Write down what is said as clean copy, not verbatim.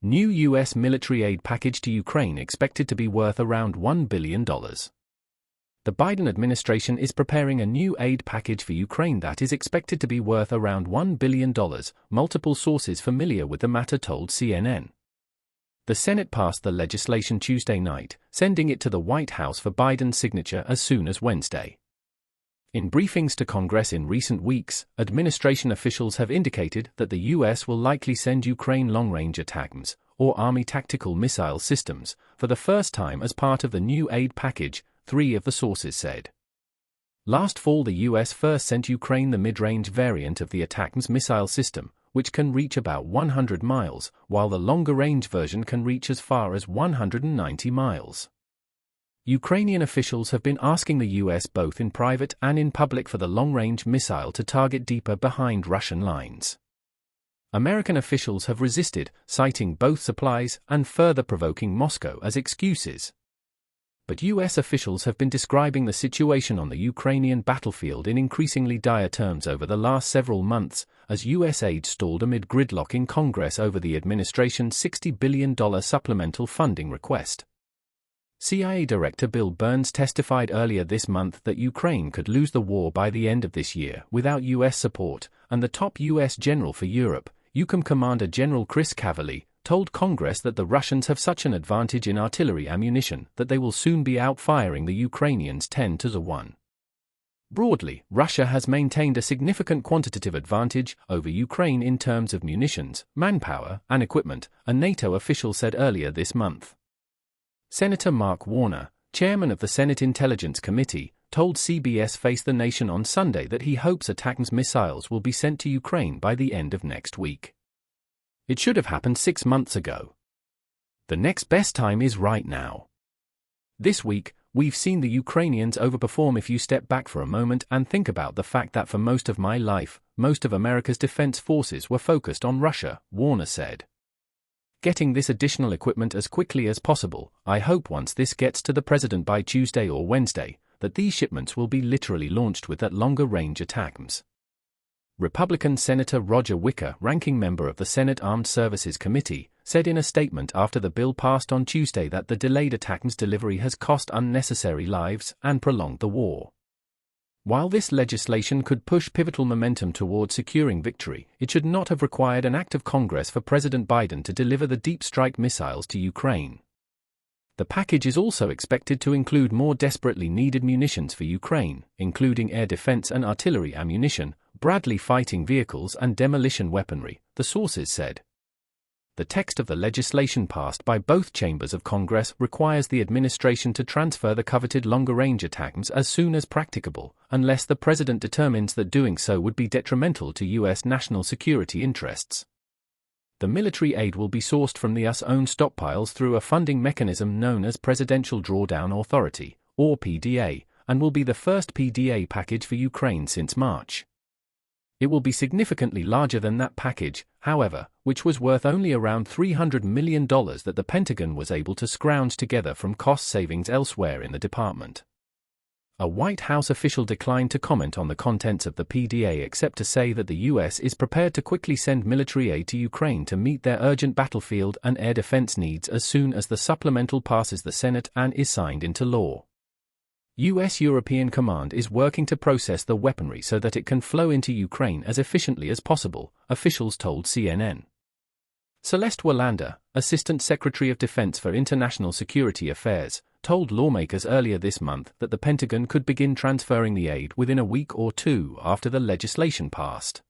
New U.S. military aid package to Ukraine expected to be worth around $1 billion. The Biden administration is preparing a new aid package for Ukraine that is expected to be worth around $1 billion, multiple sources familiar with the matter told CNN. The Senate passed the legislation Tuesday night, sending it to the White House for Biden's signature as soon as Wednesday. In briefings to Congress in recent weeks, administration officials have indicated that the U.S. will likely send Ukraine long-range ATACMS, or Army Tactical Missile Systems, for the first time as part of the new aid package, three of the sources said. Last fall the U.S. first sent Ukraine the mid-range variant of the ATACMS missile system, which can reach about 100 miles, while the longer-range version can reach as far as 190 miles. Ukrainian officials have been asking the U.S. both in private and in public for the long-range missile to target deeper behind Russian lines. American officials have resisted, citing both supplies and further provoking Moscow as excuses. But U.S. officials have been describing the situation on the Ukrainian battlefield in increasingly dire terms over the last several months, as U.S. aid stalled amid gridlock in Congress over the administration's $60 billion supplemental funding request. CIA Director Bill Burns testified earlier this month that Ukraine could lose the war by the end of this year without U.S. support, and the top U.S. general for Europe, EUCOM Commander General Chris Cavally, told Congress that the Russians have such an advantage in artillery ammunition that they will soon be outfiring the Ukrainians 10-1. Broadly, Russia has maintained a significant quantitative advantage over Ukraine in terms of munitions, manpower, and equipment, a NATO official said earlier this month. Senator Mark Warner, chairman of the Senate Intelligence Committee, told CBS Face the Nation on Sunday that he hopes ATACMS missiles will be sent to Ukraine by the end of next week. It should have happened 6 months ago. The next best time is right now. This week, we've seen the Ukrainians overperform if you step back for a moment and think about the fact that for most of my life, most of America's defense forces were focused on Russia, Warner said. Getting this additional equipment as quickly as possible, I hope once this gets to the president by Tuesday or Wednesday, that these shipments will be literally launched with that longer-range ATACMS. Republican Senator Roger Wicker, ranking member of the Senate Armed Services Committee, said in a statement after the bill passed on Tuesday that the delayed ATACMS delivery has cost unnecessary lives and prolonged the war. While this legislation could push pivotal momentum toward securing victory, it should not have required an act of Congress for President Biden to deliver the deep strike missiles to Ukraine. The package is also expected to include more desperately needed munitions for Ukraine, including air defense and artillery ammunition, Bradley fighting vehicles and demolition weaponry, the sources said. The text of the legislation passed by both chambers of Congress requires the administration to transfer the coveted longer-range ATACMS as soon as practicable, unless the president determines that doing so would be detrimental to U.S. national security interests. The military aid will be sourced from the U.S. own stockpiles through a funding mechanism known as Presidential Drawdown Authority, or PDA, and will be the first PDA package for Ukraine since March. It will be significantly larger than that package, however, which was worth only around $300 million that the Pentagon was able to scrounge together from cost savings elsewhere in the department. A White House official declined to comment on the contents of the PDA except to say that the U.S. is prepared to quickly send military aid to Ukraine to meet their urgent battlefield and air defense needs as soon as the supplemental passes the Senate and is signed into law. U.S. European Command is working to process the weaponry so that it can flow into Ukraine as efficiently as possible, officials told CNN. Celeste Wallander, Assistant Secretary of Defense for International Security Affairs, told lawmakers earlier this month that the Pentagon could begin transferring the aid within a week or two after the legislation passed.